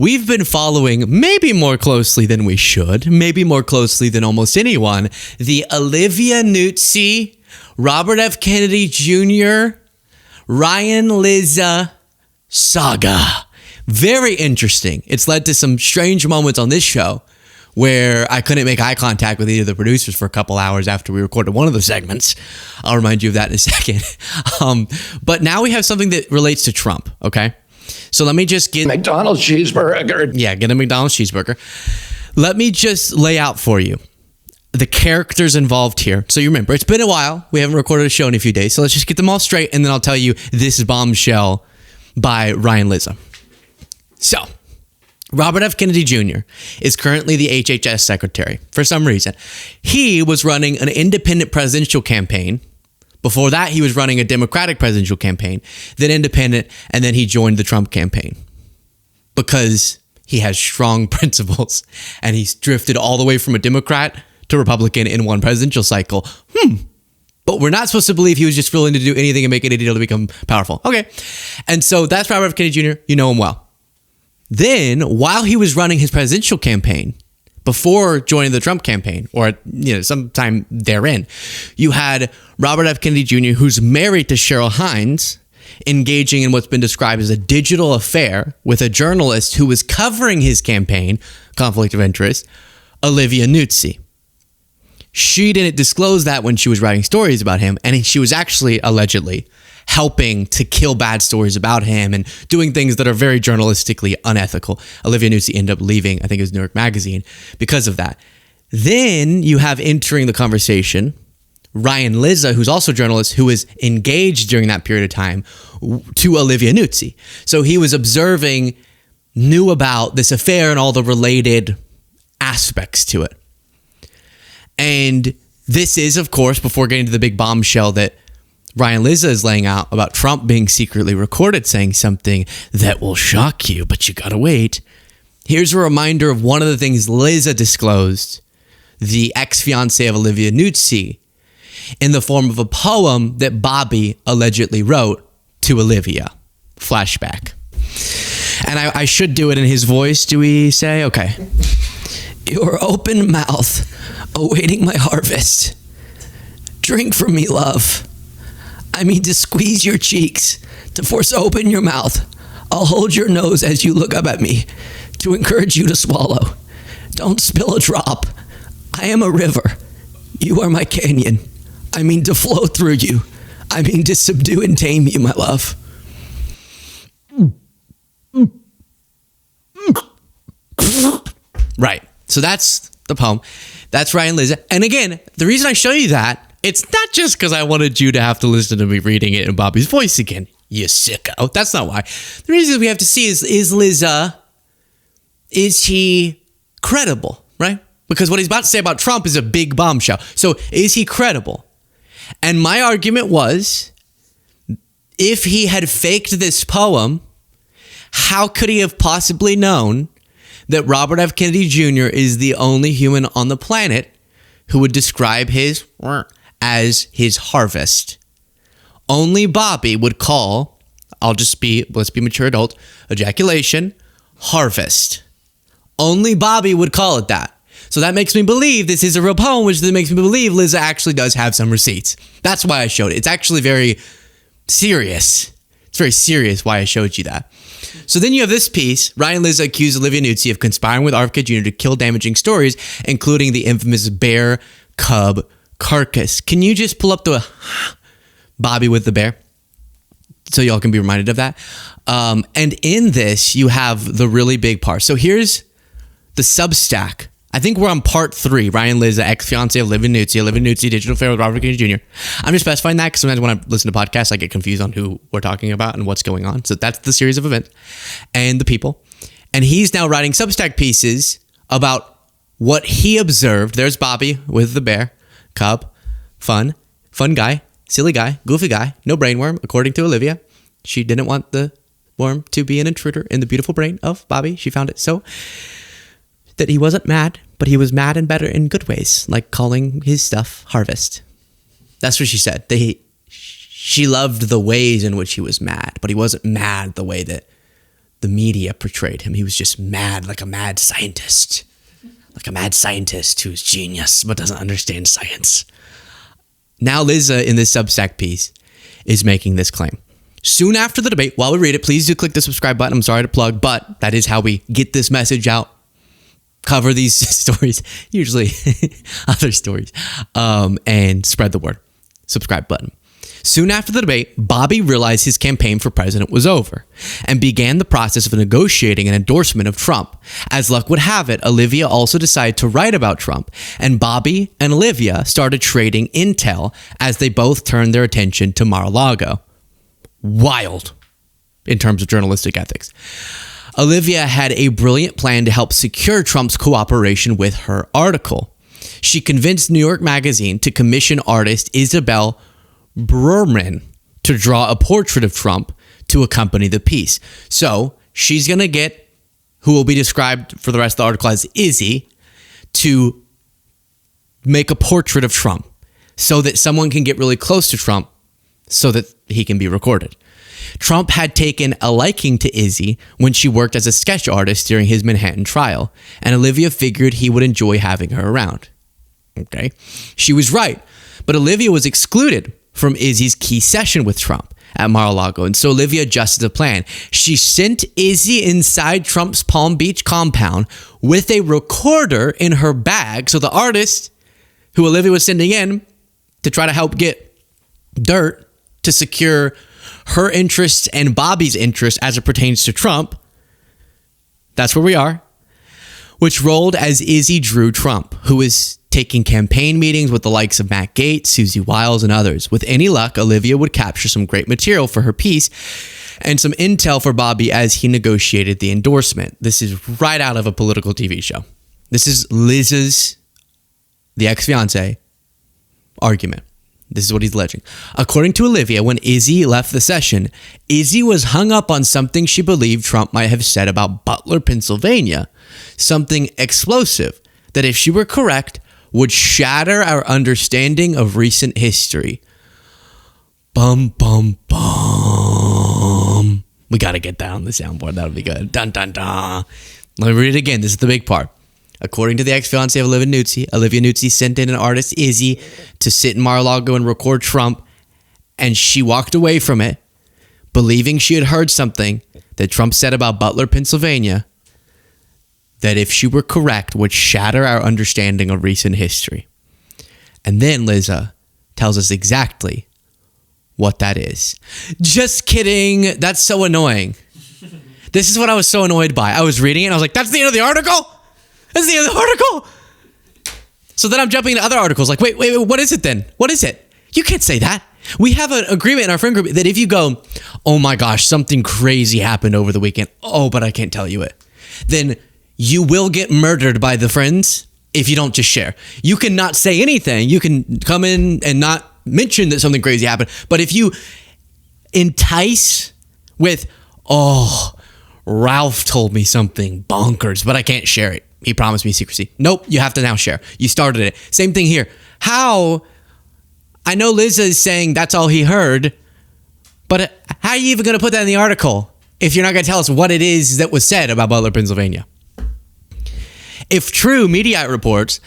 We've been following, maybe more closely than we should, maybe more closely than almost anyone, the Olivia Nuzzi, Robert F. Kennedy Jr., Ryan Lizza saga. Very interesting. It's led to some strange moments on this show where I couldn't make eye contact with either of the producers for a couple hours after we recorded one of the segments. I'll remind you of that in a second. But now we have something that relates to Trump, okay? So let me just get... McDonald's cheeseburger. Yeah, get a McDonald's cheeseburger. Let me just lay out for you the characters involved here. So you remember, it's been a while. We haven't recorded a show in a few days. So let's just get them all straight, and then I'll tell you this is Bombshell by Ryan Lizza. So, Robert F. Kennedy Jr. is currently the HHS secretary for some reason. He was running an independent presidential campaign. Before that, he was running a Democratic presidential campaign, then independent, and then he joined the Trump campaign because he has strong principles and he's drifted all the way from a Democrat to Republican in one presidential cycle. But we're not supposed to believe he was just willing to do anything and make any deal to become powerful. Okay. And so that's Robert F. Kennedy Jr. You know him well. Then, while he was running his presidential campaign, before joining the Trump campaign, or sometime therein, you had Robert F. Kennedy Jr., who's married to Cheryl Hines, engaging in what's been described as a digital affair with a journalist who was covering his campaign, conflict of interest, Olivia Nuzzi. She didn't disclose that when she was writing stories about him, and she was actually allegedly helping to kill bad stories about him and doing things that are very journalistically unethical. Olivia Nuzzi ended up leaving, I think it was New York Magazine, because of that. Then you have entering the conversation Ryan Lizza, who's also a journalist, who was engaged during that period of time to Olivia Nuzzi. So he was observing, knew about this affair and all the related aspects to it. And this is, of course, before getting to the big bombshell that Ryan Lizza is laying out about Trump being secretly recorded saying something that will shock you, but you gotta wait. Here's a reminder of one of the things Lizza disclosed, the ex-fiancée of Olivia Nuzzi, in the form of a poem that Bobby allegedly wrote to Olivia. Flashback. And I should do it in his voice, do we say? Okay. Your open mouth, awaiting my harvest. Drink from me, love. I mean to squeeze your cheeks, to force open your mouth. I'll hold your nose as you look up at me, to encourage you to swallow. Don't spill a drop. I am a river. You are my canyon. I mean to flow through you. I mean to subdue and tame you, my love. Right. So that's the poem. That's Ryan Lizza. And again, the reason I show you that, it's not just because I wanted you to have to listen to me reading it in Bobby's voice again, you sicko. That's not why. The reason we have to see is Lizza, is he credible, right? Because what he's about to say about Trump is a big bombshell. So is he credible? And my argument was, if he had faked this poem, how could he have possibly known that Robert F. Kennedy Jr. is the only human on the planet who would describe his as his harvest? Only Bobby would call, let's be mature adult, ejaculation, harvest. Only Bobby would call it that. So that makes me believe this is a real poem, which then makes me believe Lizza actually does have some receipts. That's why I showed it. It's actually very serious. It's very serious why I showed you that. So then you have this piece. Ryan Lizza accused Olivia Nuzzi of conspiring with RFK Jr. to kill damaging stories, including the infamous bear cub carcass. Can you just pull up the Bobby with the bear so y'all can be reminded of that? And in this, you have the really big part. So here's the Substack. I think we're on part 3. Ryan Lizza, ex-fiancée of Olivia Nuzzi, digital affair with Robert Kennedy Jr. I'm just specifying that because sometimes when I listen to podcasts, I get confused on who we're talking about and what's going on. So that's the series of events and the people. And he's now writing Substack pieces about what he observed. There's Bobby with the bear cub. Fun guy, silly guy, goofy guy, no brainworm, according to Olivia. She didn't want the worm to be an intruder in the beautiful brain of Bobby. She found it so that he wasn't mad, but he was mad and better in good ways, like calling his stuff harvest. That's what she said. She loved the ways in which he was mad, but he wasn't mad the way that the media portrayed him. He was just mad, like a mad scientist. Like a mad scientist who's genius but doesn't understand science. Now Liza, in this Substack piece, is making this claim. Soon after the debate, while we read it, please do click the subscribe button. I'm sorry to plug, but that is how we get this message out. Cover these stories, usually other stories, and spread the word. Subscribe button. Soon after the debate, Bobby realized his campaign for president was over and began the process of negotiating an endorsement of Trump. As luck would have it, Olivia also decided to write about Trump, and Bobby and Olivia started trading intel as they both turned their attention to Mar-a-Lago. Wild in terms of journalistic ethics. Olivia had a brilliant plan to help secure Trump's cooperation with her article. She convinced New York Magazine to commission artist Isabel Brerman to draw a portrait of Trump to accompany the piece. So she's going to get, who will be described for the rest of the article as Izzy, to make a portrait of Trump so that someone can get really close to Trump so that he can be recorded. Trump had taken a liking to Izzy when she worked as a sketch artist during his Manhattan trial, and Olivia figured he would enjoy having her around. Okay, she was right, but Olivia was excluded from Izzy's key session with Trump at Mar-a-Lago, and so Olivia adjusted the plan. She sent Izzy inside Trump's Palm Beach compound with a recorder in her bag, so the artist who Olivia was sending in to try to help get dirt to secure her interests and Bobby's interests as it pertains to Trump, that's where we are, which rolled as Izzy drew Trump, who is taking campaign meetings with the likes of Matt Gaetz, Susie Wiles, and others. With any luck, Olivia would capture some great material for her piece and some intel for Bobby as he negotiated the endorsement. This is right out of a political TV show. This is Liz's, the ex-fiance, argument. This is what he's alleging. According to Olivia, when Izzy left the session, Izzy was hung up on something she believed Trump might have said about Butler, Pennsylvania. Something explosive that, if she were correct, would shatter our understanding of recent history. Bum, bum, bum. We got to get that on the soundboard. That would be good. Dun, dun, dun. Let me read it again. This is the big part. According to the ex-fiancée of Olivia Nuzzi sent in an artist, Izzy, to sit in Mar-a-Lago and record Trump, and she walked away from it, believing she had heard something that Trump said about Butler, Pennsylvania, that, if she were correct, would shatter our understanding of recent history. And then Liza tells us exactly what that is. Just kidding. That's so annoying. This is what I was so annoyed by. I was reading it and I was like, that's the end of the article? That's the end of the article? So then I'm jumping into other articles like, wait, what is it then? What is it? You can't say that. We have an agreement in our friend group that if you go, oh my gosh, something crazy happened over the weekend. Oh, but I can't tell you it. Then you will get murdered by the friends if you don't just share. You cannot say anything. You can come in and not mention that something crazy happened. But if you entice with, oh, Ralph told me something bonkers, but I can't share it. He promised me secrecy. Nope, you have to now share. You started it. Same thing here. How? I know Liza is saying that's all he heard, but how are you even going to put that in the article if you're not going to tell us what it is that was said about Butler, Pennsylvania? If true, media reports,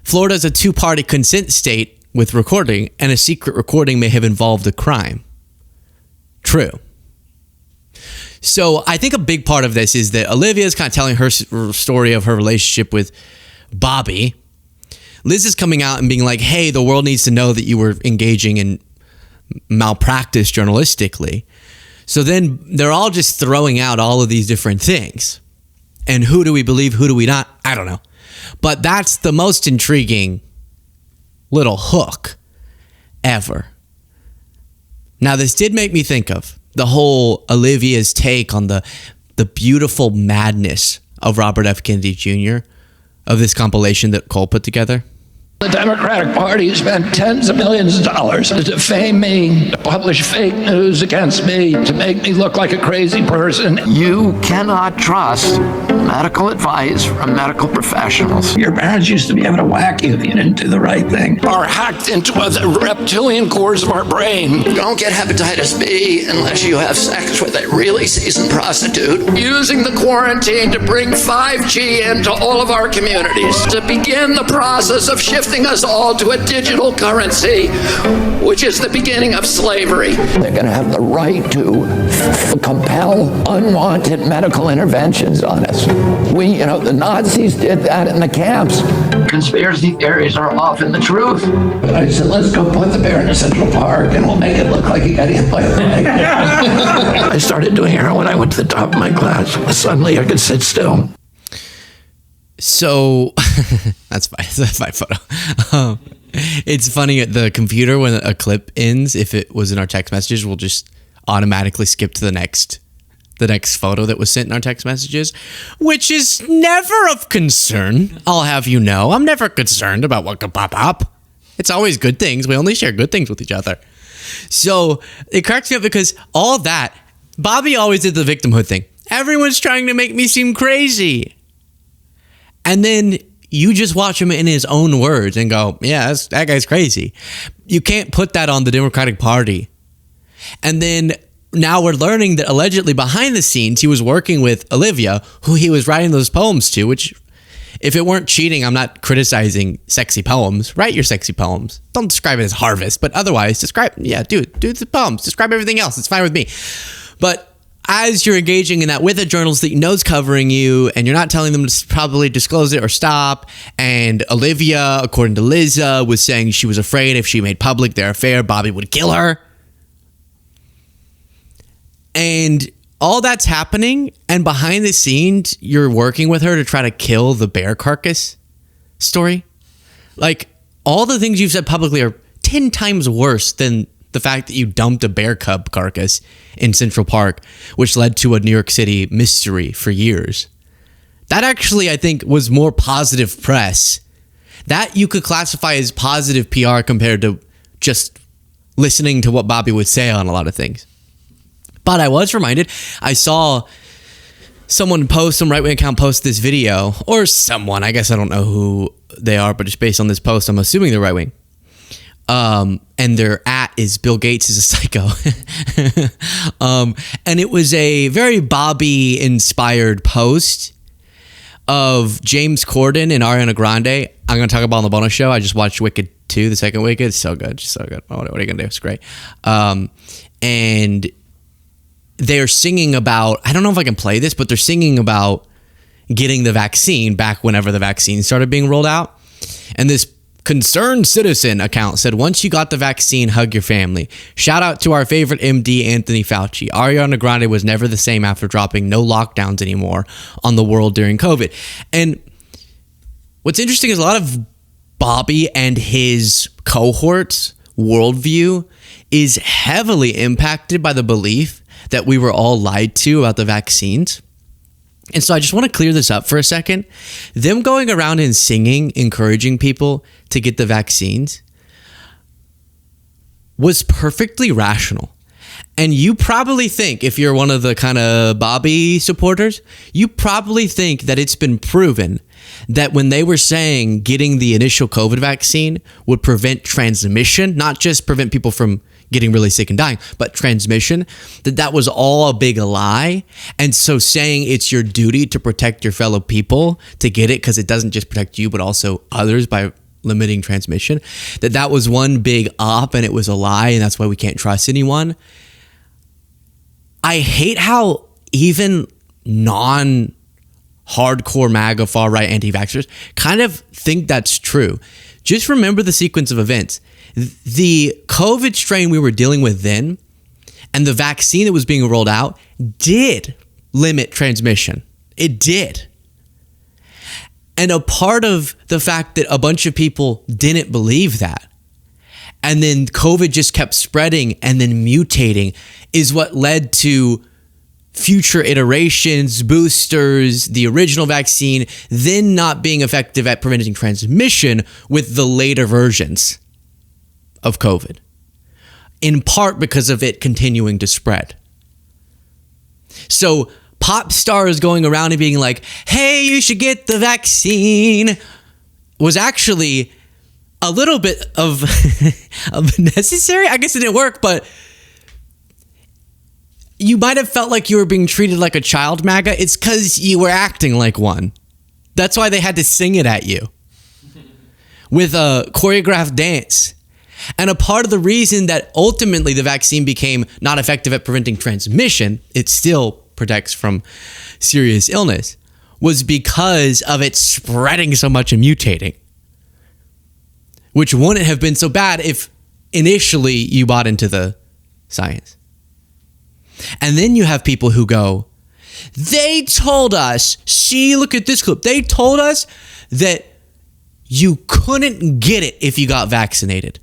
Florida is a two-party consent state with recording, and a secret recording may have involved a crime. True. So I think a big part of this is that Olivia is kind of telling her story of her relationship with Bobby. Liz is coming out and being like, hey, the world needs to know that you were engaging in malpractice journalistically. So then they're all just throwing out all of these different things. And who do we believe? Who do we not? I don't know. But that's the most intriguing little hook ever. Now, this did make me think of the whole Olivia's take on the beautiful madness of Robert F. Kennedy Jr., of this compilation that Cole put together. The Democratic Party spent tens of millions of dollars to defame me, to publish fake news against me, to make me look like a crazy person. You cannot trust medical advice from medical professionals. Your parents used to be able to whack you if you didn't do the right thing, or hacked into the reptilian cores of our brain. Don't get hepatitis B unless you have sex with a really seasoned prostitute. Using the quarantine to bring 5G into all of our communities, to begin the process of shifting us all to a digital currency, which is the beginning of slavery. They're going to have the right to compel unwanted medical interventions on us. The Nazis did that in the camps. Conspiracy theories are often the truth. I said, let's go put the bear in a Central Park and we'll make it look like he got hit by a leg. I started doing heroin. I went to the top of my class. Suddenly I could sit still. So that's fine. That's a fine photo. It's funny at the computer when a clip ends. If it was in our text messages, we'll just automatically skip to the next photo that was sent in our text messages, which is never of concern. I'll have you know, I'm never concerned about what could pop up. It's always good things. We only share good things with each other. So it cracks me up because all that, Bobby always did the victimhood thing. Everyone's trying to make me seem crazy. And then you just watch him in his own words and go, yeah, that guy's crazy. You can't put that on the Democratic Party. And then now we're learning that allegedly behind the scenes, he was working with Olivia, who he was writing those poems to, which if it weren't cheating, I'm not criticizing sexy poems. Write your sexy poems. Don't describe it as harvest, but otherwise do the poems. Describe everything else. It's fine with me. But as you're engaging in that with a journalist that you know is covering you and you're not telling them to probably disclose it or stop, and Olivia, according to Liza, was saying she was afraid if she made public their affair, Bobby would kill her. And all that's happening, and behind the scenes, you're working with her to try to kill the bear carcass story. Like, all the things you've said publicly are 10 times worse than the fact that you dumped a bear cub carcass in Central Park, which led to a New York City mystery for years. That actually, I think, was more positive press. That you could classify as positive PR compared to just listening to what Bobby would say on a lot of things. But I was reminded, I saw someone post, some right-wing account post this video, or someone, I guess I don't know who they are, but just based on this post, I'm assuming they're right-wing. And their @ is Bill Gates is a psycho. And it was a very Bobby inspired post of James Corden and Ariana Grande. I'm going to talk about on the bonus show. I just watched Wicked 2, the second Wicked. It's so good. Just so good. What are you going to do? It's great. And they're singing about, I don't know if I can play this, but they're singing about getting the vaccine back whenever the vaccine started being rolled out. And this Concerned Citizen account said, once you got the vaccine, hug your family. Shout out to our favorite MD, Anthony Fauci. Ariana Grande was never the same after dropping no lockdowns anymore on the world during COVID. And what's interesting is a lot of Bobby and his cohorts' worldview is heavily impacted by the belief that we were all lied to about the vaccines. And so I just want to clear this up for a second. Them going around and singing, encouraging people to get the vaccines was perfectly rational. And you probably think, if you're one of the kind of Bobby supporters, you probably think that it's been proven that when they were saying getting the initial COVID vaccine would prevent transmission, not just prevent people from getting really sick and dying, but transmission, that was all a big lie. And so saying it's your duty to protect your fellow people to get it, because it doesn't just protect you, but also others by limiting transmission, that was one big op and it was a lie, and that's why we can't trust anyone. I hate how even non-hardcore MAGA far-right anti-vaxxers kind of think that's true. Just remember the sequence of events. The COVID strain we were dealing with then and the vaccine that was being rolled out did limit transmission. It did. And a part of the fact that a bunch of people didn't believe that, and then COVID just kept spreading and then mutating, is what led to future iterations, boosters, the original vaccine, then not being effective at preventing transmission with the later versions of COVID, in part because of it continuing to spread. So pop stars going around and being like, hey, you should get the vaccine, was actually a little bit of necessary. I guess it didn't work, but you might have felt like you were being treated like a child, MAGA. It's because you were acting like one. That's why they had to sing it at you with a choreographed dance. And a part of the reason that ultimately the vaccine became not effective at preventing transmission, it still protects from serious illness, was because of it spreading so much and mutating, which wouldn't have been so bad if initially you bought into the science. And then you have people who go, they told us, see, look at this clip. They told us that you couldn't get it if you got vaccinated.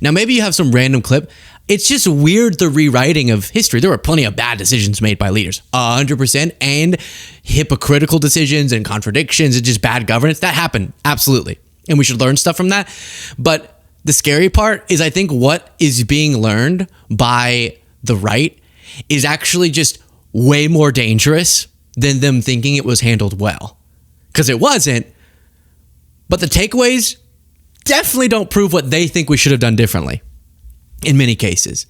Now, maybe you have some random clip. It's just weird, the rewriting of history. There were plenty of bad decisions made by leaders, 100%, and hypocritical decisions and contradictions and just bad governance. That happened, absolutely. And we should learn stuff from that. But the scary part is I think what is being learned by the right is actually just way more dangerous than them thinking it was handled well. Because it wasn't. But the takeaways definitely don't prove what they think we should have done differently in many cases.